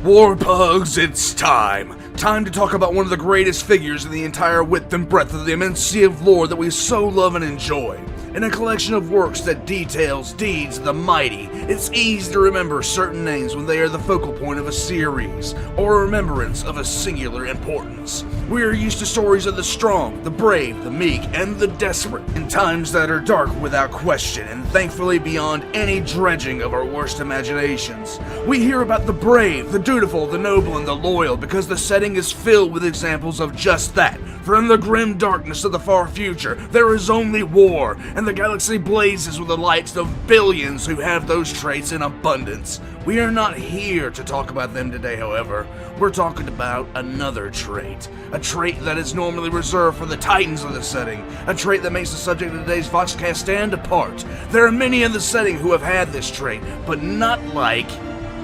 War Pugs, it's time. Time to talk about one of the greatest figures in the entire width and breadth of the immense sea of lore that we so love and enjoy. In a collection of works that details deeds of the mighty, it's easy to remember certain names when they are the focal point of a series, or a remembrance of a singular importance. We are used to stories of the strong, the brave, the meek, and the desperate, in times that are dark without question, and thankfully beyond any dredging of our worst imaginations. We hear about the brave, the dutiful, the noble, and the loyal because the setting is filled with examples of just that. For in the grim darkness of the far future, there is only war, and the galaxy blazes with the lights of billions who have those traits in abundance. We are not here to talk about them today, however. We're talking about another trait. A trait that is normally reserved for the titans of the setting. A trait that makes the subject of today's Voxcast stand apart. There are many in the setting who have had this trait, but not like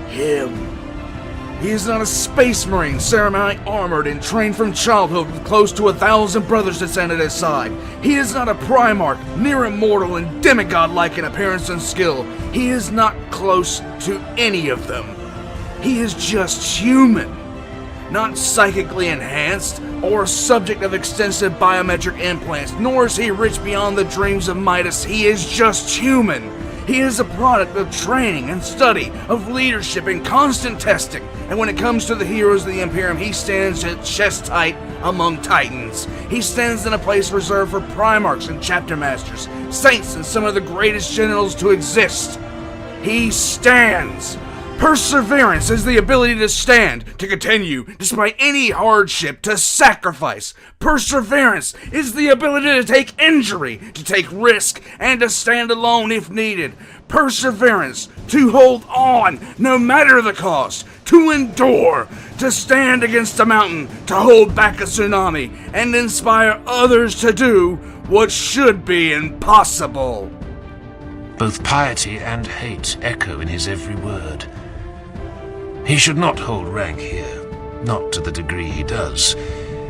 him. He is not a space marine, ceremonially armored and trained from childhood with close to 1,000 brothers to stand at his side. He is not a Primarch, near immortal and demigod-like in appearance and skill. He is not close to any of them. He is just human. Not psychically enhanced, or subject of extensive biometric implants, nor is he rich beyond the dreams of Midas. He is just human. He is a product of training and study, of leadership and constant testing. And when it comes to the heroes of the Imperium, he stands at chest tight among titans. He stands in a place reserved for Primarchs and Chapter Masters, Saints and some of the greatest generals to exist. He stands. Perseverance is the ability to stand, to continue, despite any hardship, to sacrifice. Perseverance is the ability to take injury, to take risk, and to stand alone if needed. Perseverance, to hold on, no matter the cost, to endure, to stand against a mountain, to hold back a tsunami, and inspire others to do what should be impossible. Both piety and hate echo in his every word. He should not hold rank here, not to the degree he does.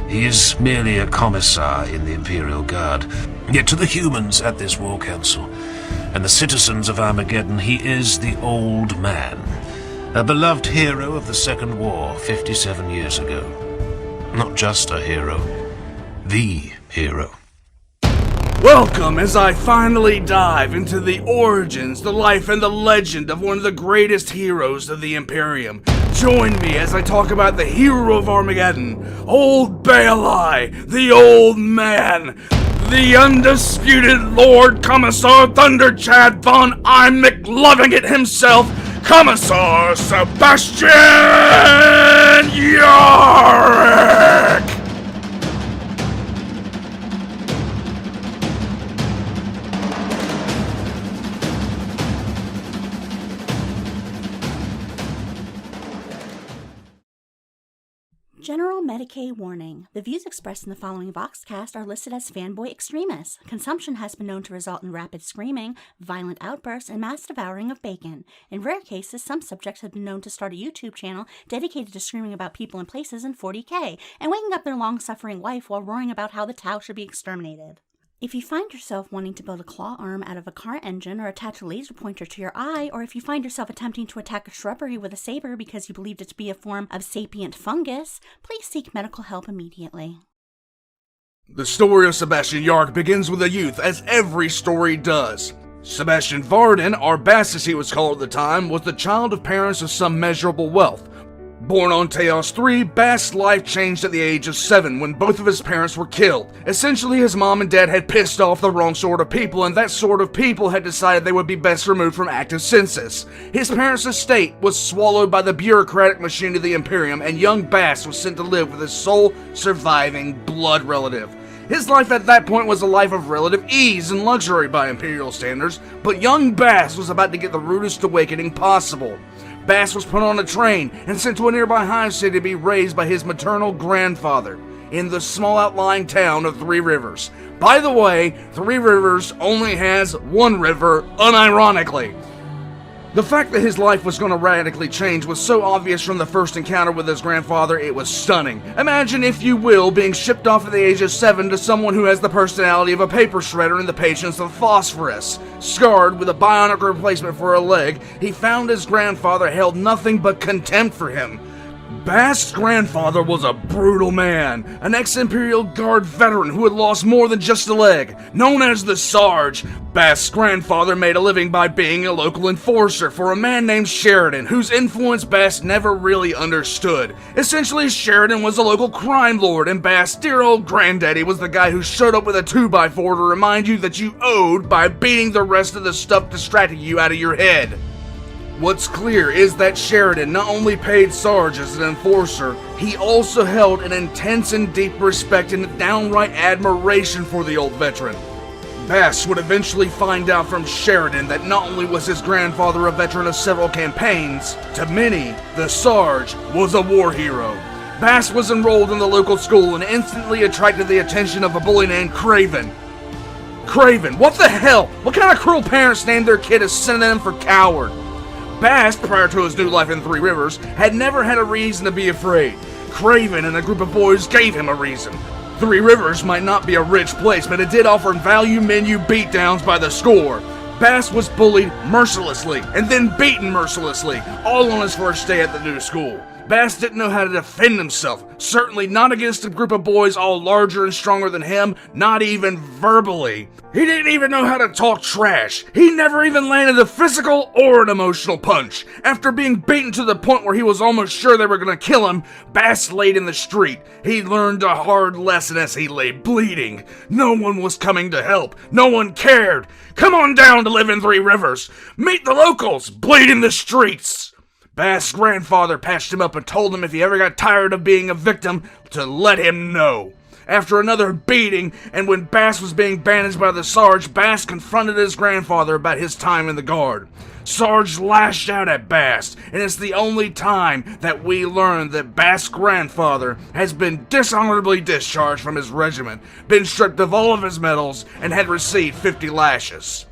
He is merely a commissar in the Imperial Guard. Yet to the humans at this war council, and the citizens of Armageddon, he is the old man. A beloved hero of the Second War 57 years ago. Not just a hero, the hero. Welcome as I finally dive into the origins, the life, and the legend of one of the greatest heroes of the Imperium. Join me as I talk about the hero of Armageddon, Old Baali, the Old Man, the undisputed Lord Commissar Thunder Chad von I'm McLoving-It himself, Commissar Sebastian Yarrick! General Medicaid warning. The views expressed in the following Voxcast are listed as fanboy extremists. Consumption has been known to result in rapid screaming, violent outbursts, and mass devouring of bacon. In rare cases, some subjects have been known to start a YouTube channel dedicated to screaming about people and places in 40K, and waking up their long-suffering wife while roaring about how the Tau should be exterminated. If you find yourself wanting to build a claw arm out of a car engine or attach a laser pointer to your eye, or if you find yourself attempting to attack a shrubbery with a saber because you believed it to be a form of sapient fungus, please seek medical help immediately. The story of Sebastian Yarrick begins with a youth, as every story does. Sebastian Varden, or Bass as he was called at the time, was the child of parents of some measurable wealth. Born on Teos 3, Bass' life changed at the age of 7 when both of his parents were killed. Essentially, his mom and dad had pissed off the wrong sort of people, and that sort of people had decided they would be best removed from active census. His parents' estate was swallowed by the bureaucratic machine of the Imperium, and young Bass was sent to live with his sole surviving blood relative. His life at that point was a life of relative ease and luxury by Imperial standards, but young Bass was about to get the rudest awakening possible. Bass was put on a train and sent to a nearby hive city to be raised by his maternal grandfather in the small outlying town of Three Rivers. By the way, Three Rivers only has one river, unironically. The fact that his life was going to radically change was so obvious from the first encounter with his grandfather, it was stunning. Imagine, if you will, being shipped off at the age of 7 to someone who has the personality of a paper shredder and the patience of phosphorus. Scarred with a bionic replacement for a leg, he found his grandfather held nothing but contempt for him. Bast's grandfather was a brutal man, an ex-Imperial Guard veteran who had lost more than just a leg. Known as the Sarge, Bast's grandfather made a living by being a local enforcer for a man named Sheridan, whose influence Bast never really understood. Essentially, Sheridan was a local crime lord, and Bast's dear old granddaddy was the guy who showed up with a 2x4 to remind you that you owed by beating the rest of the stuff distracting you out of your head. What's clear is that Sheridan not only paid Sarge as an enforcer, he also held an intense and deep respect and downright admiration for the old veteran. Bast would eventually find out from Sheridan that not only was his grandfather a veteran of several campaigns, to many, the Sarge was a war hero. Bast was enrolled in the local school and instantly attracted the attention of a bully named Craven. Craven, what the hell? What kind of cruel parents named their kid a synonym for coward? Bast, prior to his new life in Three Rivers, had never had a reason to be afraid. Craven and a group of boys gave him a reason. Three Rivers might not be a rich place, but it did offer value menu beatdowns by the score. Bast was bullied mercilessly, and then beaten mercilessly, all on his first day at the new school. Bast didn't know how to defend himself, certainly not against a group of boys all larger and stronger than him, not even verbally. He didn't even know how to talk trash. He never even landed a physical or an emotional punch. After being beaten to the point where he was almost sure they were gonna kill him, Bast laid in the street. He learned a hard lesson as he lay bleeding. No one was coming to help. No one cared. Come on down to live in Three Rivers. Meet the locals. Bleed in the streets. Bast's grandfather patched him up and told him if he ever got tired of being a victim, to let him know. After another beating, and when Bast was being bandaged by the Sarge, Bast confronted his grandfather about his time in the Guard. Sarge lashed out at Bast, and it's the only time that we learn that Bast's grandfather has been dishonorably discharged from his regiment, been stripped of all of his medals, and had received 50 lashes.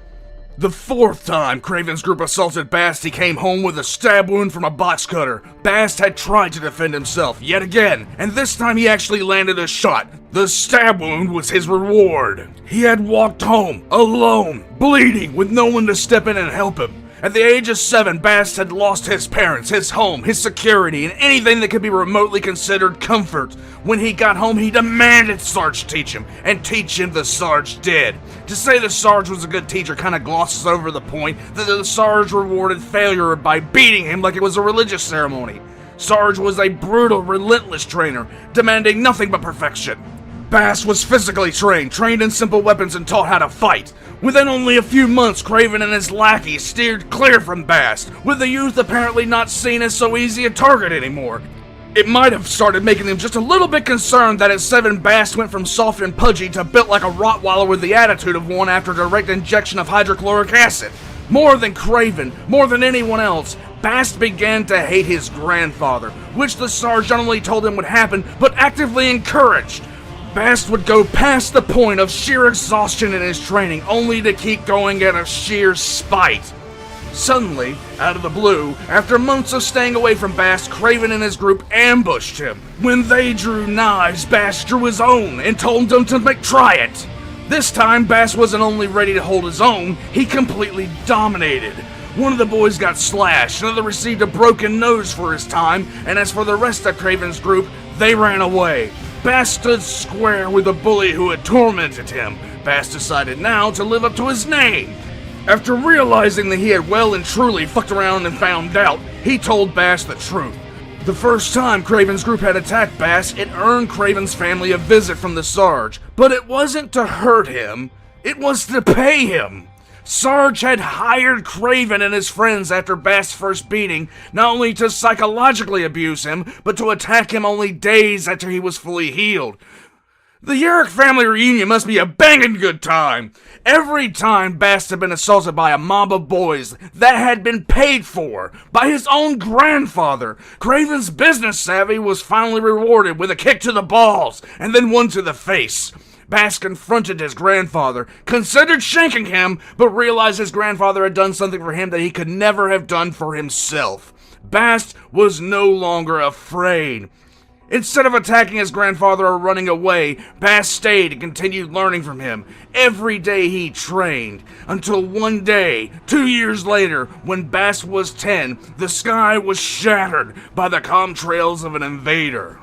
The fourth time Craven's group assaulted Bast, he came home with a stab wound from a box cutter. Bast had tried to defend himself yet again, and this time he actually landed a shot. The stab wound was his reward. He had walked home, alone, bleeding, with no one to step in and help him. At the age of 7, Bast had lost his parents, his home, his security, and anything that could be remotely considered comfort. When he got home, he demanded Sarge teach him, and teach him the Sarge did. To say the Sarge was a good teacher kind of glosses over the point that the Sarge rewarded failure by beating him like it was a religious ceremony. Sarge was a brutal, relentless trainer, demanding nothing but perfection. Bast was physically trained in simple weapons and taught how to fight. Within only a few months, Craven and his lackeys steered clear from Bast, with the youth apparently not seen as so easy a target anymore. It might have started making them just a little bit concerned that at 7, Bast went from soft and pudgy to built like a Rottweiler with the attitude of one after direct injection of hydrochloric acid. More than Craven, more than anyone else, Bast began to hate his grandfather, which the Sarge not only told him would happen, but actively encouraged. Bast would go past the point of sheer exhaustion in his training, only to keep going out of sheer spite. Suddenly, out of the blue, after months of staying away from Bast, Craven and his group ambushed him. When they drew knives, Bast drew his own and told them to try it. This time, Bast wasn't only ready to hold his own, he completely dominated. One of the boys got slashed, another received a broken nose for his time, and as for the rest of Craven's group, they ran away. Bast stood square with the bully who had tormented him. Bast decided now to live up to his name. After realizing that he had well and truly fucked around and found out, he told Bast the truth. The first time Craven's group had attacked Bast, it earned Craven's family a visit from the Sarge. But it wasn't to hurt him, it was to pay him. Sarge had hired Craven and his friends after Bast's first beating, not only to psychologically abuse him, but to attack him only days after he was fully healed. The Yarrick family reunion must be a banging good time. Every time Bast had been assaulted by a mob of boys that had been paid for by his own grandfather, Craven's business savvy was finally rewarded with a kick to the balls and then one to the face. Bast confronted his grandfather, considered shanking him, but realized his grandfather had done something for him that he could never have done for himself. Bast was no longer afraid. Instead of attacking his grandfather or running away, Bast stayed and continued learning from him. Every day he trained, until one day, 2 years later, when Bast was 10, the sky was shattered by the contrails of an invader.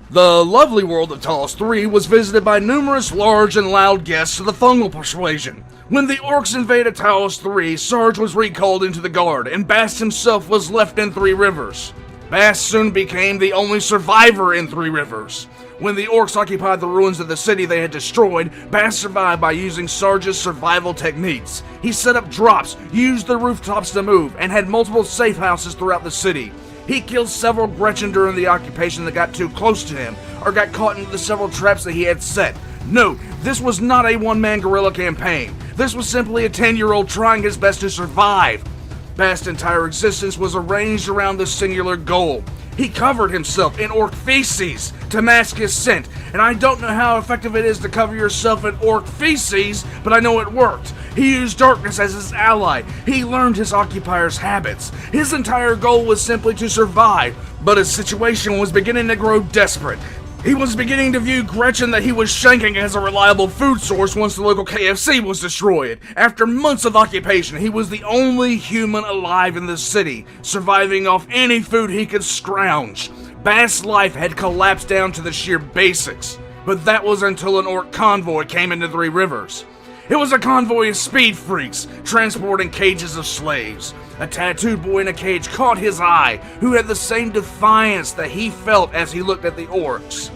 The lovely world of Talus 3 was visited by numerous large and loud guests of the fungal persuasion. When the orcs invaded Talus 3, Sarge was recalled into the guard, and Bast himself was left in Three Rivers. Bast soon became the only survivor in Three Rivers. When the orcs occupied the ruins of the city they had destroyed, Bast survived by using Sarge's survival techniques. He set up drops, used the rooftops to move, and had multiple safe houses throughout the city. He killed several Gretchen during the occupation that got too close to him, or got caught into the several traps that he had set. No, this was not a one-man guerrilla campaign. This was simply a 10-year-old trying his best to survive. Bast's entire existence was arranged around this singular goal. He covered himself in orc feces to mask his scent, and I don't know how effective it is to cover yourself in orc feces, but I know it worked. He used darkness as his ally. He learned his occupiers' habits. His entire goal was simply to survive, but his situation was beginning to grow desperate. He was beginning to view Gretchen that he was shanking as a reliable food source once the local KFC was destroyed. After months of occupation, he was the only human alive in the city, surviving off any food he could scrounge. Bast's life had collapsed down to the sheer basics, but that was until an orc convoy came into Three Rivers. It was a convoy of speed freaks, transporting cages of slaves. A tattooed boy in a cage caught his eye, who had the same defiance that he felt as he looked at the orcs.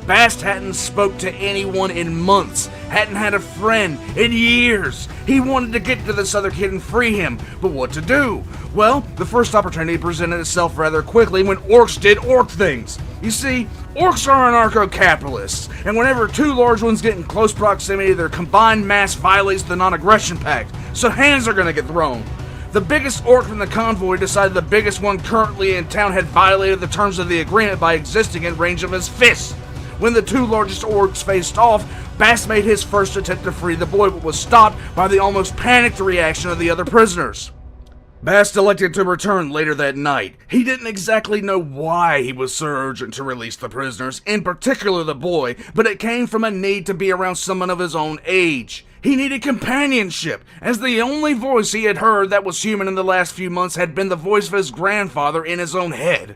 Bast hadn't spoke to anyone in months, hadn't had a friend in years. He wanted to get to this other kid and free him, but what to do? Well, the first opportunity presented itself rather quickly when orcs did orc things. You see, orcs are anarcho-capitalists, and whenever two large ones get in close proximity, their combined mass violates the non-aggression pact, so hands are gonna get thrown. The biggest orc from the convoy decided the biggest one currently in town had violated the terms of the agreement by existing in range of his fist. When the two largest orcs faced off, Bast made his first attempt to free the boy, but was stopped by the almost panicked reaction of the other prisoners. Bast elected to return later that night. He didn't exactly know why he was so urgent to release the prisoners, in particular the boy, but it came from a need to be around someone of his own age. He needed companionship, as the only voice he had heard that was human in the last few months had been the voice of his grandfather in his own head.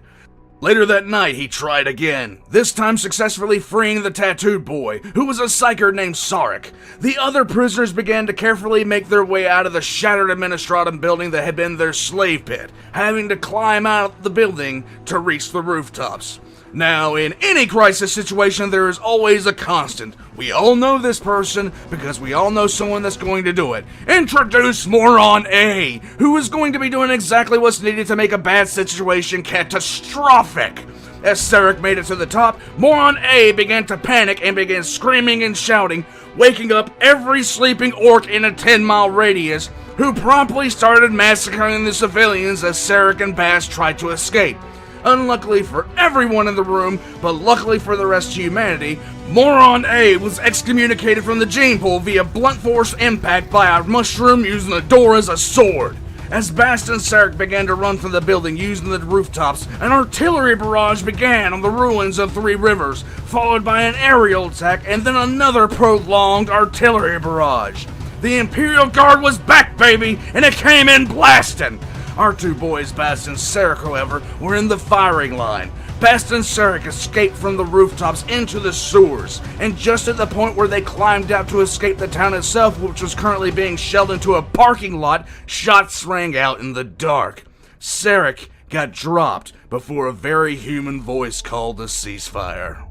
Later that night, he tried again, this time successfully freeing the tattooed boy, who was a psyker named Yarrick. The other prisoners began to carefully make their way out of the shattered administratum building that had been their slave pit, having to climb out the building to reach the rooftops. Now, in any crisis situation, there is always a constant. We all know this person because we all know someone that's going to do it. Introduce Moron A, who is going to be doing exactly what's needed to make a bad situation catastrophic. As Yarrick made it to the top, Moron A began to panic and began screaming and shouting, waking up every sleeping orc in a 10-mile radius, who promptly started massacring the civilians as Yarrick and Bast tried to escape. Unluckily for everyone in the room, but luckily for the rest of humanity, Moron A was excommunicated from the gene pool via blunt force impact by a mushroom using the door as a sword. As Bast and Yarrick began to run from the building using the rooftops, an artillery barrage began on the ruins of Three Rivers, followed by an aerial attack and then another prolonged artillery barrage. The Imperial Guard was back, baby, and it came in blasting. Our two boys, Bast and Yarrick, however, were in the firing line. Bast and Yarrick escaped from the rooftops into the sewers, and just at the point where they climbed out to escape the town itself, which was currently being shelled into a parking lot, shots rang out in the dark. Yarrick got dropped before a very human voice called a ceasefire.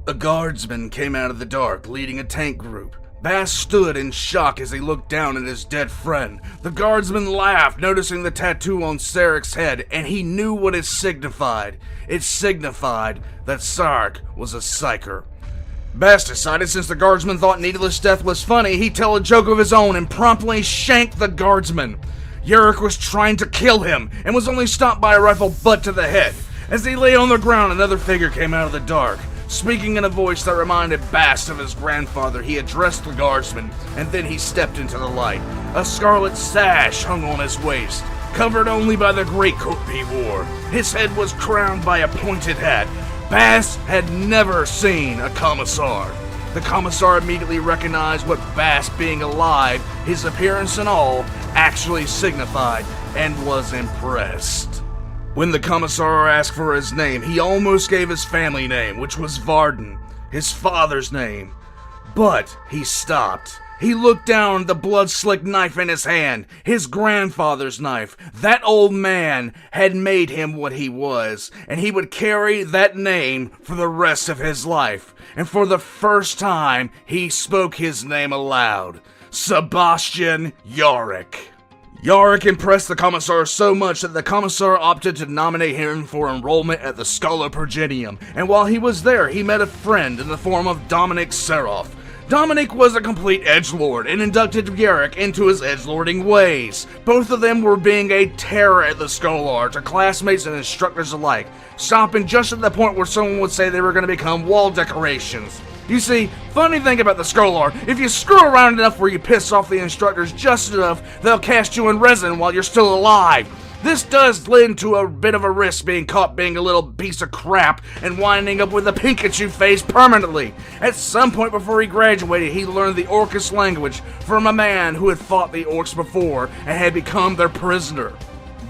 A guardsman came out of the dark, leading a tank group. Bast stood in shock as he looked down at his dead friend. The guardsman laughed, noticing the tattoo on Yarrick's head, and he knew what it signified. It signified that Yarrick was a psyker. Bast decided since the guardsman thought needless death was funny, he'd tell a joke of his own and promptly shanked the guardsman. Yarrick was trying to kill him, and was only stopped by a rifle butt to the head. As he lay on the ground, another figure came out of the dark. Speaking in a voice that reminded Bast of his grandfather, he addressed the guardsman, and then he stepped into the light. A scarlet sash hung on his waist, covered only by the greatcoat he wore. His head was crowned by a pointed hat. Bass had never seen a commissar. The commissar immediately recognized what Bass being alive, his appearance and all, actually signified, and was impressed. When the commissar asked for his name, he almost gave his family name, which was Varden, his father's name. But he stopped. He looked down at the blood-slicked knife in his hand, his grandfather's knife. That old man had made him what he was, and he would carry that name for the rest of his life. And for the first time, he spoke his name aloud. Sebastian Yarrick. Yarrick impressed the commissar so much that the commissar opted to nominate him for enrollment at the Schola Progenium, and while he was there, he met a friend in the form of Dominic Seroff. Dominic was a complete edgelord and inducted Yarrick into his edgelording ways. Both of them were being a terror at the Scholar to classmates and instructors alike, stopping just at the point where someone would say they were going to become wall decorations. You see, funny thing about the Scholar, if you screw around enough where you piss off the instructors just enough, they'll cast you in resin while you're still alive. This does lend to a bit of a risk being caught being a little piece of crap and winding up with a Pikachu face permanently. At some point before he graduated, he learned the Orcus language from a man who had fought the Orcs before and had become their prisoner.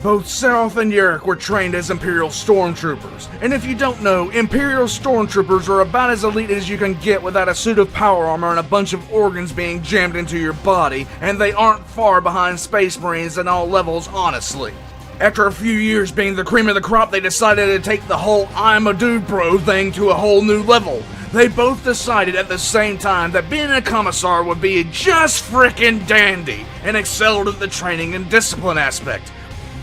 Both Seroff and Yarrick were trained as Imperial Stormtroopers, and if you don't know, Imperial Stormtroopers are about as elite as you can get without a suit of power armor and a bunch of organs being jammed into your body, and they aren't far behind Space Marines at all levels, honestly. After a few years being the cream of the crop, they decided to take the whole I'm a dude bro thing to a whole new level. They both decided at the same time that being a commissar would be just frickin' dandy, and excelled at the training and discipline aspect.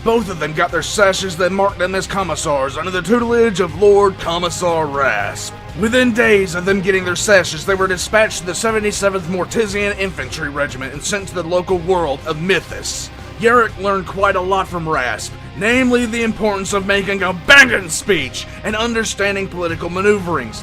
Both of them got their sashes that marked them as commissars under the tutelage of Lord Commissar Rasp. Within days of them getting their sashes, they were dispatched to the 77th Mortizian Infantry Regiment and sent to the local world of Mythicus. Yarrick learned quite a lot from Rasp, namely the importance of making a banging speech and understanding political maneuverings.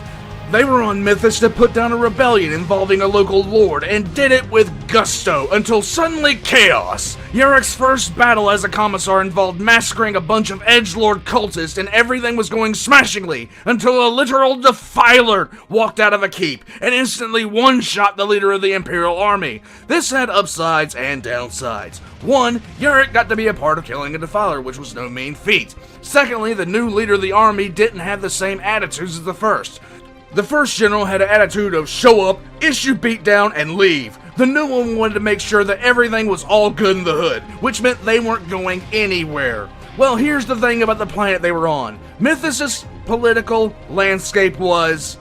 They were on Mythicus to put down a rebellion involving a local lord, and did it with gusto, until suddenly chaos. Yarrick's first battle as a commissar involved massacring a bunch of edgelord cultists, and everything was going smashingly, until a literal defiler walked out of a keep, and instantly one-shot the leader of the Imperial Army. This had upsides and downsides. One, Yarrick got to be a part of killing a defiler, which was no mean feat. Secondly, the new leader of the army didn't have the same attitudes as the first. The first general had an attitude of show up, issue beatdown, and leave. The new one wanted to make sure that everything was all good in the hood, which meant they weren't going anywhere. Well, here's the thing about the planet they were on. Mythicus' political landscape was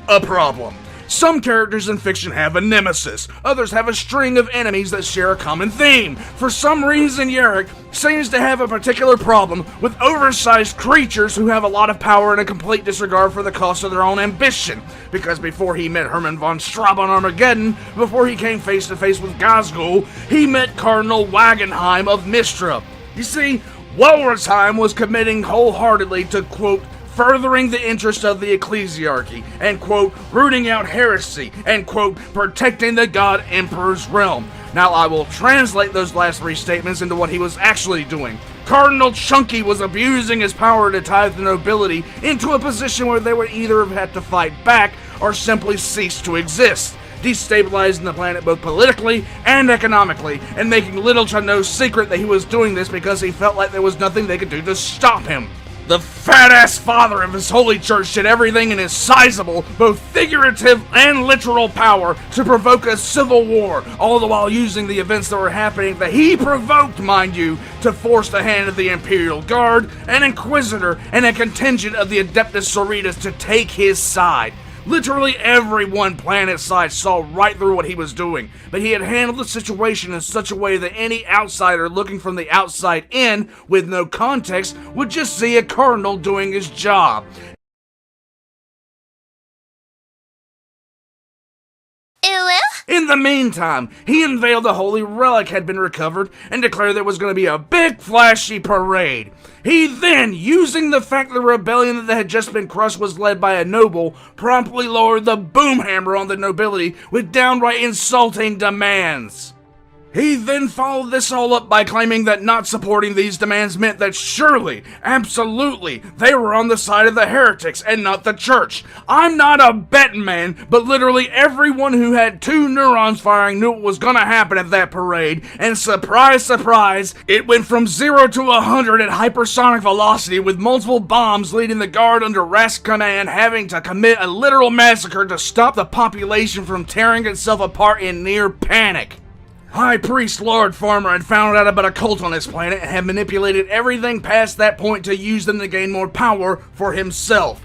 a problem. Some characters in fiction have a nemesis, others have a string of enemies that share a common theme. For some reason, Yarrick seems to have a particular problem with oversized creatures who have a lot of power and a complete disregard for the cost of their own ambition. Because before he met Hermann von Straub on Armageddon, before he came face to face with Gazgul, he met Cardinal Wagenheim of Mistra. You see, Walrasheim was committing wholeheartedly to, quote, furthering the interest of the ecclesiarchy, and, quote, rooting out heresy, and, quote, protecting the God Emperor's realm. Now, I will translate those last three statements into what he was actually doing. Cardinal Chunky was abusing his power to tie the nobility into a position where they would either have had to fight back or simply cease to exist, destabilizing the planet both politically and economically, and making little to no secret that he was doing this because he felt like there was nothing they could do to stop him. The fat-ass father of his holy church did everything in his sizable, both figurative and literal power to provoke a civil war, all the while using the events that were happening that he provoked, mind you, to force the hand of the Imperial Guard, an Inquisitor, and a contingent of the Adeptus Sororitas to take his side. Literally everyone planet-side saw right through what he was doing, but he had handled the situation in such a way that any outsider looking from the outside in, with no context, would just see a cardinal doing his job. In the meantime, he unveiled the holy relic had been recovered and declared there was going to be a big flashy parade. He then, using the fact the rebellion that had just been crushed was led by a noble, promptly lowered the boom hammer on the nobility with downright insulting demands. He then followed this all up by claiming that not supporting these demands meant that surely, absolutely, they were on the side of the heretics and not the church. I'm not a betting man, but literally everyone who had 2 neurons firing knew what was gonna happen at that parade, and surprise, surprise, it went from 0 to 100 at hypersonic velocity, with multiple bombs leading the guard under Rask's command having to commit a literal massacre to stop the population from tearing itself apart in near panic. High Priest Lord Farmer had found out about a cult on this planet and had manipulated everything past that point to use them to gain more power for himself.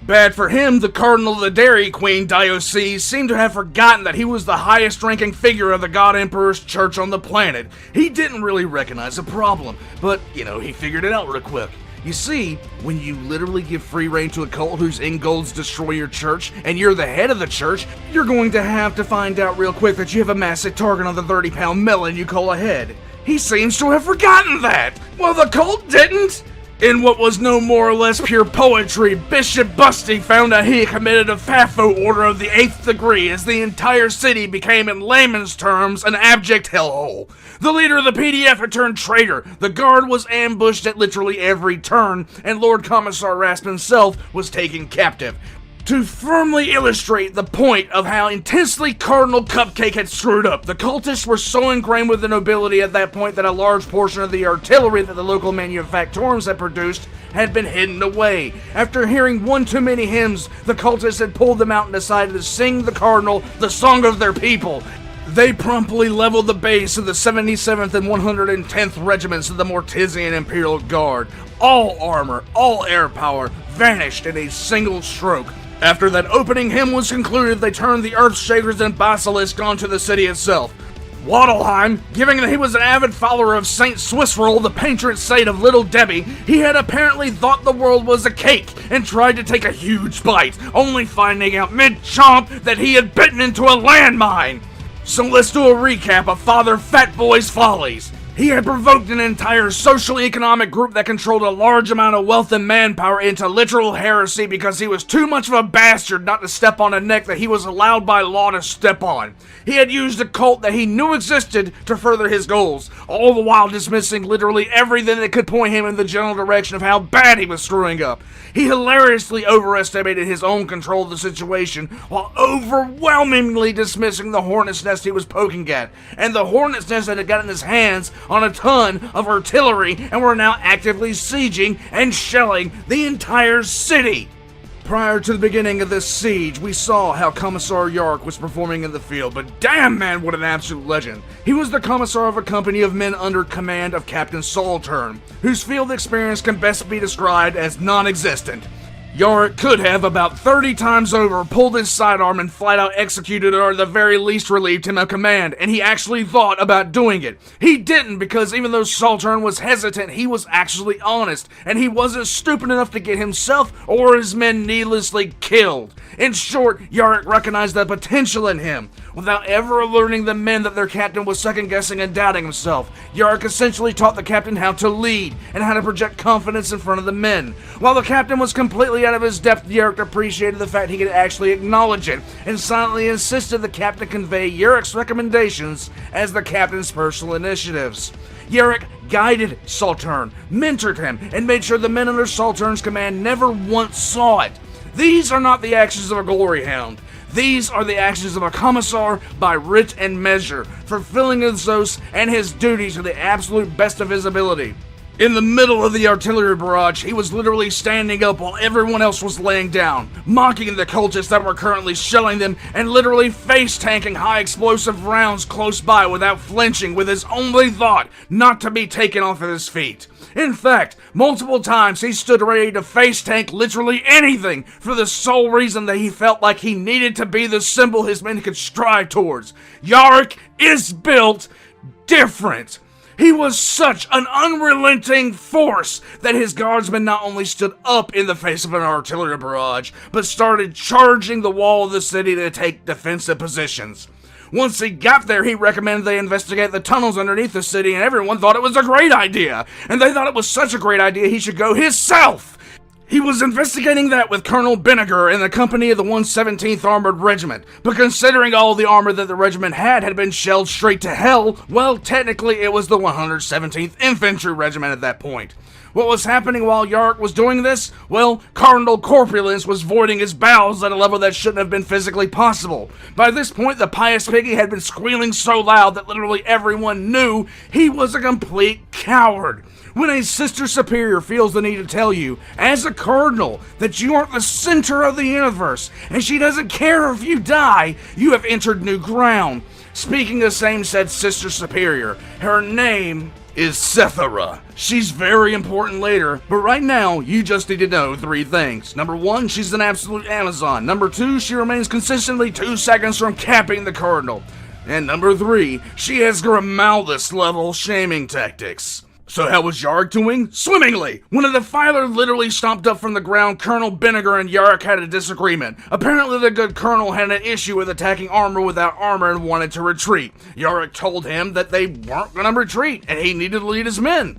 Bad for him, the Cardinal of the Dairy Queen Diocese seemed to have forgotten that he was the highest ranking figure of the God Emperor's church on the planet. He didn't really recognize a problem, but, he figured it out real quick. You see, when you literally give free rein to a cult whose end goal is to destroy your church, and you're the head of the church, you're going to have to find out real quick that you have a massive target on the 30-pound melon you call a head. He seems to have forgotten that! Well, the cult didn't! In what was no more or less pure poetry, Bishop Busty found that he had committed a FAFO order of the 8th degree as the entire city became, in layman's terms, an abject hellhole. The leader of the PDF had turned traitor, the guard was ambushed at literally every turn, and Lord Commissar Rasp himself was taken captive. To firmly illustrate the point of how intensely Cardinal Cupcake had screwed up, the cultists were so ingrained with the nobility at that point that a large portion of the artillery that the local manufactorums had produced had been hidden away. After hearing one too many hymns, the cultists had pulled them out and decided to sing the Cardinal the song of their people. They promptly leveled the base of the 77th and 110th Regiments of the Mortizian Imperial Guard. All armor, all air power, vanished in a single stroke. After that opening hymn was concluded, they turned the Earthshakers and Basilisk onto the city itself. Waddleheim, given that he was an avid follower of Saint Swissroll, the patron saint of Little Debbie, he had apparently thought the world was a cake and tried to take a huge bite, only finding out mid-chomp that he had bitten into a landmine. So let's do a recap of Father Fatboy's follies. He had provoked an entire social-economic group that controlled a large amount of wealth and manpower into literal heresy because he was too much of a bastard not to step on a neck that he was allowed by law to step on. He had used a cult that he knew existed to further his goals, all the while dismissing literally everything that could point him in the general direction of how bad he was screwing up. He hilariously overestimated his own control of the situation while overwhelmingly dismissing the hornet's nest he was poking at, and the hornet's nest that had gotten his hands on a ton of artillery and were now actively sieging and shelling the entire city. Prior to the beginning of this siege, we saw how Commissar Yarrick was performing in the field, but damn man, what an absolute legend. He was the commissar of a company of men under command of Captain Saltern, whose field experience can best be described as non-existent. Yarrick could have, about 30 times over, pulled his sidearm and flat out executed or at the very least relieved him of command, and he actually thought about doing it. He didn't, because even though Saltern was hesitant, he was actually honest, and he wasn't stupid enough to get himself or his men needlessly killed. In short, Yarrick recognized the potential in him. Without ever alerting the men that their captain was second-guessing and doubting himself, Yarrick essentially taught the captain how to lead and how to project confidence in front of the men. While the captain was completely out of his depth, Yarrick appreciated the fact he could actually acknowledge it and silently insisted the captain convey Yarrick's recommendations as the captain's personal initiatives. Yarrick guided Saltern, mentored him, and made sure the men under Saltern's command never once saw it. These are not the actions of a glory hound. These are the actions of a commissar by writ and measure, fulfilling his oaths and his duties to the absolute best of his ability. In the middle of the artillery barrage, he was literally standing up while everyone else was laying down, mocking the cultists that were currently shelling them, and literally face-tanking high-explosive rounds close by without flinching, with his only thought not to be taken off of his feet. In fact, multiple times he stood ready to face-tank literally anything for the sole reason that he felt like he needed to be the symbol his men could strive towards. Yarrick is built different. He was such an unrelenting force that his guardsmen not only stood up in the face of an artillery barrage, but started charging the wall of the city to take defensive positions. Once he got there, he recommended they investigate the tunnels underneath the city, and everyone thought it was a great idea. And they thought it was such a great idea he should go himself. He was investigating that with Colonel Vinegar in the company of the 117th Armored Regiment, but considering all the armor that the regiment had been shelled straight to hell, well, technically it was the 117th Infantry Regiment at that point. What was happening while Yarrick was doing this? Well, Cardinal Corpulence was voiding his bowels at a level that shouldn't have been physically possible. By this point, the pious piggy had been squealing so loud that literally everyone knew he was a complete coward. When a sister superior feels the need to tell you, as a cardinal, that you aren't the center of the universe, and she doesn't care if you die, you have entered new ground. Speaking of same said sister superior, her name is Sethera. She's very important later, but right now, you just need to know 3 things. Number 1, she's an absolute Amazon. Number 2, she remains consistently 2 seconds from capping the Cardinal. And number 3, she has Grimaldi level shaming tactics. So how was Yarrick doing? Swimmingly! When a defiler literally stomped up from the ground, Colonel Vinegar and Yarrick had a disagreement. Apparently the good colonel had an issue with attacking armor without armor and wanted to retreat. Yarrick told him that they weren't going to retreat, and he needed to lead his men.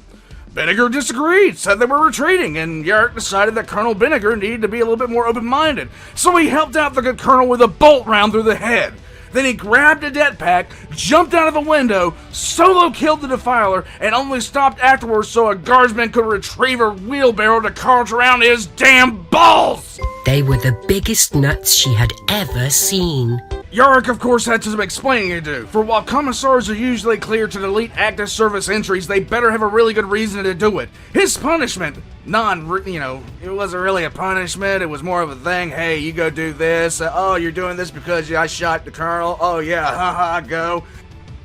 Vinegar disagreed, said they were retreating, and Yarrick decided that Colonel Vinegar needed to be a little bit more open-minded, so he helped out the good colonel with a bolt round through the head. Then he grabbed a jetpack, jumped out of the window, solo killed the defiler, and only stopped afterwards so a guardsman could retrieve a wheelbarrow to cart around his damn balls! They were the biggest nuts she had ever seen. Yarrick, of course, had some explaining to do, for while commissars are usually clear to delete active service entries, they better have a really good reason to do it. His punishment, it wasn't really a punishment, it was more of a thing. Hey, you go do this. Oh, you're doing this because I shot the colonel. Oh yeah, haha, go.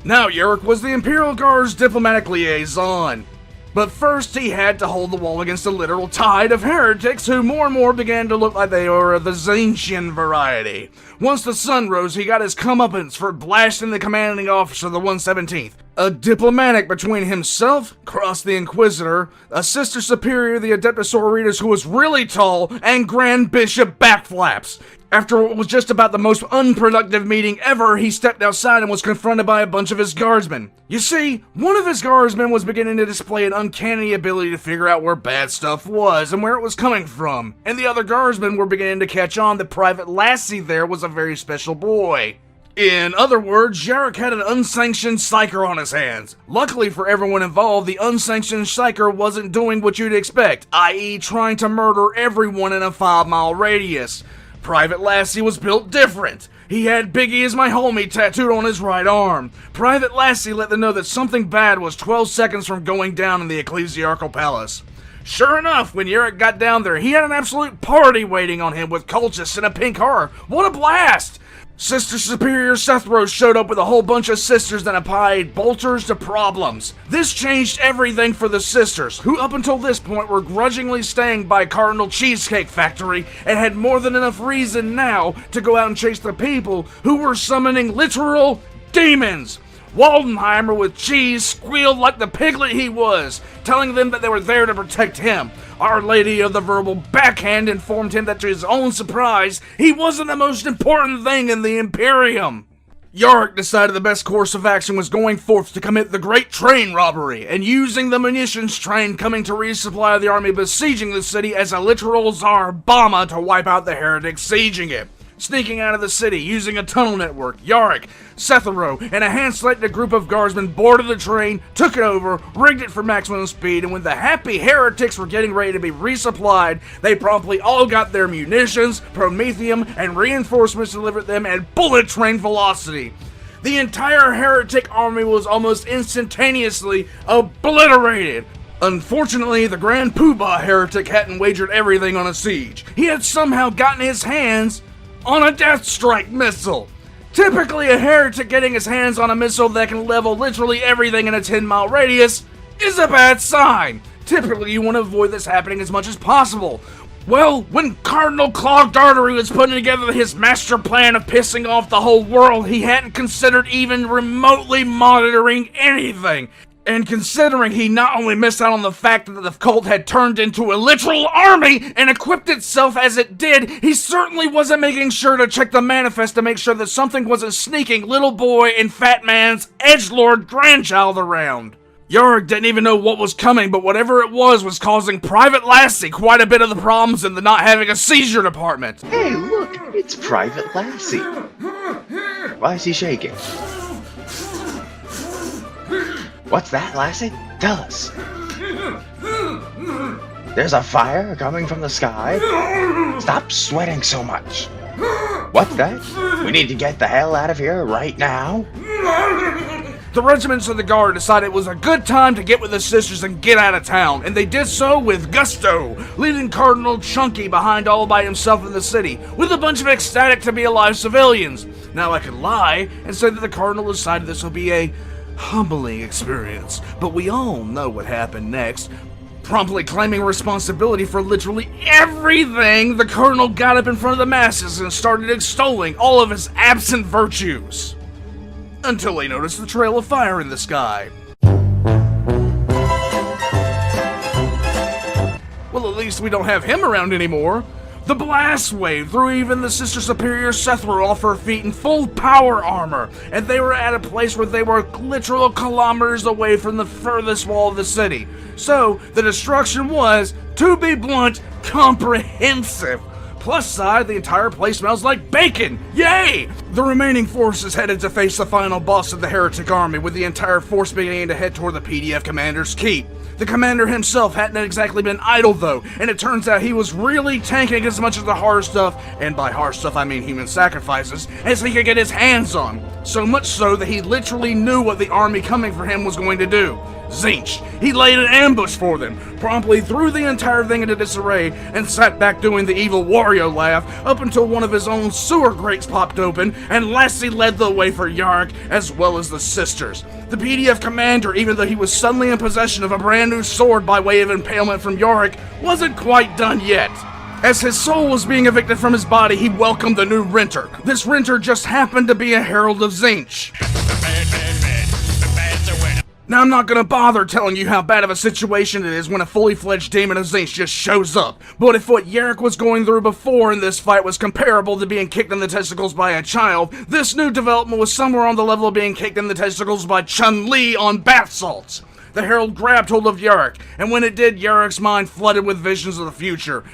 Now, Yarrick was the Imperial Guard's diplomatic liaison. But first, he had to hold the wall against a literal tide of heretics who more and more began to look like they were of the Tzeentchian variety. Once the sun rose, he got his comeuppance for blasting the commanding officer of the 117th. A diplomatic between himself, Cross the Inquisitor, a sister superior, the Adeptus Sororitas, who was really tall, and Grand Bishop Backflaps. After what was just about the most unproductive meeting ever, he stepped outside and was confronted by a bunch of his guardsmen. You see, one of his guardsmen was beginning to display an uncanny ability to figure out where bad stuff was and where it was coming from, and the other guardsmen were beginning to catch on that Private Lassie there was a very special boy. In other words, Yarrick had an unsanctioned psyker on his hands. Luckily for everyone involved, the unsanctioned psyker wasn't doing what you'd expect, i.e. trying to murder everyone in a 5-mile radius. Private Lassie was built different. He had Biggie as my homie tattooed on his right arm. Private Lassie let them know that something bad was 12 seconds from going down in the Ecclesiarchal Palace. Sure enough, when Yarrick got down there, he had an absolute party waiting on him with cultists in a pink car. What a blast! Sister Superior Sethros showed up with a whole bunch of sisters that applied bolters to problems. This changed everything for the sisters, who up until this point were grudgingly staying by Cardinal Cheesecake Factory and had more than enough reason now to go out and chase the people who were summoning literal demons. Waldenheimer with cheese squealed like the piglet he was, telling them that they were there to protect him. Our Lady of the Verbal Backhand informed him that to his own surprise, he wasn't the most important thing in the Imperium. Yarrick decided the best course of action was going forth to commit the Great Train Robbery, and using the munitions train coming to resupply the army besieging the city as a literal Tsar Bomba to wipe out the heretics sieging it. Sneaking out of the city using a tunnel network, Yarrick, Sethero, and a hand-selected group of guardsmen boarded the train, took it over, rigged it for maximum speed, and when the happy heretics were getting ready to be resupplied, they promptly all got their munitions, promethium, and reinforcements delivered them at bullet train velocity. The entire heretic army was almost instantaneously obliterated. Unfortunately, the Grand Poobah heretic hadn't wagered everything on a siege. He had somehow gotten his hands on a Death Strike missile. Typically, a heretic getting his hands on a missile that can level literally everything in a 10-mile radius is a bad sign. Typically, you want to avoid this happening as much as possible. Well, when Cardinal Clogged Artery was putting together his master plan of pissing off the whole world, he hadn't considered even remotely monitoring anything. And considering he not only missed out on the fact that the cult had turned into a literal army and equipped itself as it did, he certainly wasn't making sure to check the manifest to make sure that something wasn't sneaking little boy and fat man's edgelord grandchild around. Yarrick didn't even know what was coming, but whatever it was causing Private Lassie quite a bit of the problems in the not having a seizure department. Hey, look, it's Private Lassie. Why is he shaking? What's that, Lassie? Tell us. There's a fire coming from the sky? Stop sweating so much. What's that? We need to get the hell out of here right now? The regiments of the guard decided it was a good time to get with the sisters and get out of town, and they did so with gusto, leaving Cardinal Chunky behind all by himself in the city, with a bunch of ecstatic to be alive civilians. Now I could lie and say that the Cardinal decided this would be a humbling experience, but we all know what happened next. Promptly claiming responsibility for literally everything, the Cardinal got up in front of the masses and started extolling all of his absent virtues. Until they noticed the trail of fire in the sky. Well, at least we don't have him around anymore. The blast wave threw even the Sister Superior Sethro off her feet in full power armor, and they were at a place where they were literal kilometers away from the furthest wall of the city. So, the destruction was, to be blunt, comprehensive. Plus side, the entire place smells like bacon! Yay! The remaining forces headed to face the final boss of the heretic army, with the entire force beginning to head toward the PDF commander's keep. The commander himself hadn't exactly been idle though, and it turns out he was really tanking as much of the hard stuff, and by hard stuff I mean human sacrifices, as he could get his hands on. So much so that he literally knew what the army coming for him was going to do. Tzeentch. He laid an ambush for them, promptly threw the entire thing into disarray, and sat back doing the evil Wario laugh up until one of his own sewer grates popped open, and Lassie led the way for Yarrick, as well as the sisters. The PDF commander, even though he was suddenly in possession of a brand new sword by way of impalement from Yarrick, wasn't quite done yet. As his soul was being evicted from his body, he welcomed the new renter. This renter just happened to be a herald of Tzeentch. Now, I'm not gonna bother telling you how bad of a situation it is when a fully fledged demon of Tzeentch just shows up, but if what Yarrick was going through before in this fight was comparable to being kicked in the testicles by a child, this new development was somewhere on the level of being kicked in the testicles by Chun-Li on bath salts. The herald grabbed hold of Yarrick, and when it did, Yarrick's mind flooded with visions of the future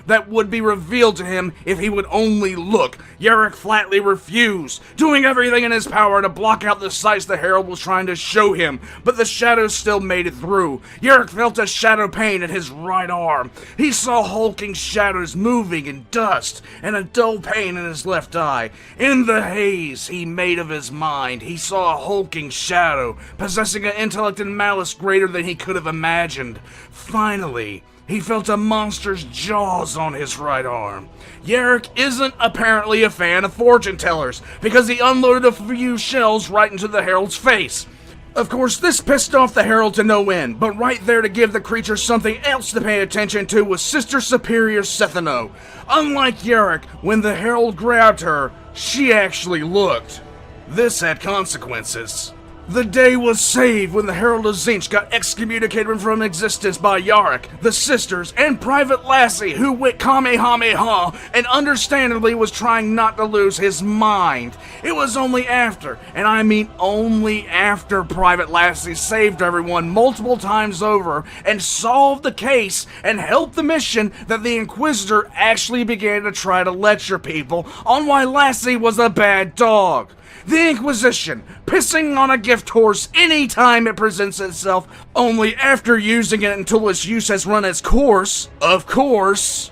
that would be revealed to him if he would only look. Yarrick flatly refused, doing everything in his power to block out the sights the herald was trying to show him, but the shadows still made it through. Yarrick felt a shadow pain in his right arm. He saw hulking shadows moving in dust, and a dull pain in his left eye. In the haze he made of his mind, he saw a hulking shadow, possessing an intellect and malice greater than he could have imagined. Finally, he felt a monster's jaws on his right arm. Yarrick isn't apparently a fan of fortune tellers, because he unloaded a few shells right into the herald's face. Of course, this pissed off the herald to no end, but right there to give the creature something else to pay attention to was Sister Superior Sethro. Unlike Yarrick, when the herald grabbed her, she actually looked. This had consequences. The day was saved when the Herald of Tzeentch got excommunicated from existence by Yarrick, the sisters, and Private Lassie, who went Kamehameha and understandably was trying not to lose his mind. It was only after, and I mean only after, Private Lassie saved everyone multiple times over and solved the case and helped the mission that the Inquisitor actually began to try to lecture people on why Lassie was a bad dog. The Inquisition, pissing on a gift horse any time it presents itself, only after using it until its use has run its course, of course.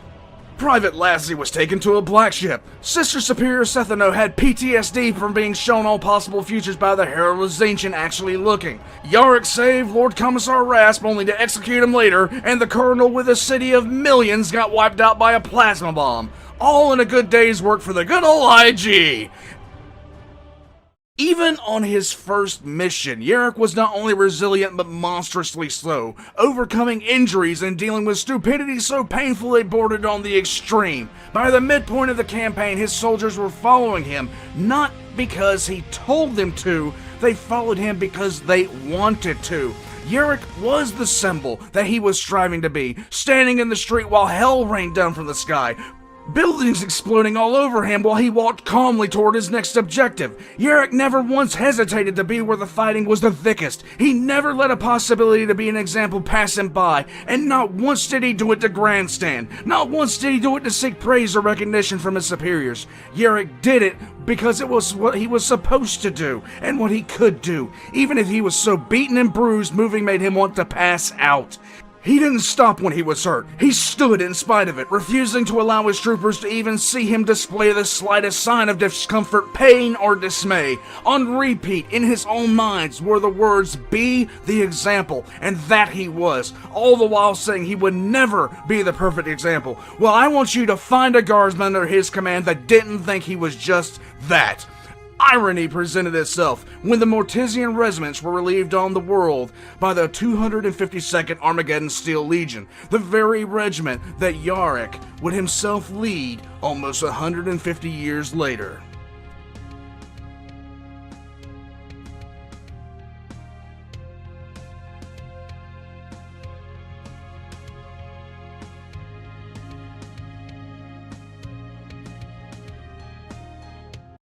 Private Lassie was taken to a black ship. Sister Superior Sethro had PTSD from being shown all possible futures by the Herald of Tzeentchian actually looking. Yarrick saved Lord Commissar Rasp only to execute him later, and the Cardinal with a city of millions got wiped out by a plasma bomb. All in a good day's work for the good old IG. Even on his first mission, Yarrick was not only resilient but monstrously slow, overcoming injuries and dealing with stupidity so painful it bordered on the extreme. By the midpoint of the campaign, his soldiers were following him, not because he told them to, they followed him because they wanted to. Yarrick was the symbol that he was striving to be, standing in the street while hell rained down from the sky, buildings exploding all over him while he walked calmly toward his next objective. Yarrick never once hesitated to be where the fighting was the thickest. He never let a possibility to be an example pass him by, and not once did he do it to grandstand. Not once did he do it to seek praise or recognition from his superiors. Yarrick did it because it was what he was supposed to do, and what he could do. Even if he was so beaten and bruised, moving made him want to pass out. He didn't stop when he was hurt. He stood in spite of it, refusing to allow his troopers to even see him display the slightest sign of discomfort, pain, or dismay. On repeat, in his own minds, were the words, "Be the example," and that he was, all the while saying he would never be the perfect example. Well, I want you to find a guardsman under his command that didn't think he was just that. Irony presented itself when the Mortizian regiments were relieved on the world by the 252nd Armageddon Steel Legion, the very regiment that Yarrick would himself lead almost 150 years later.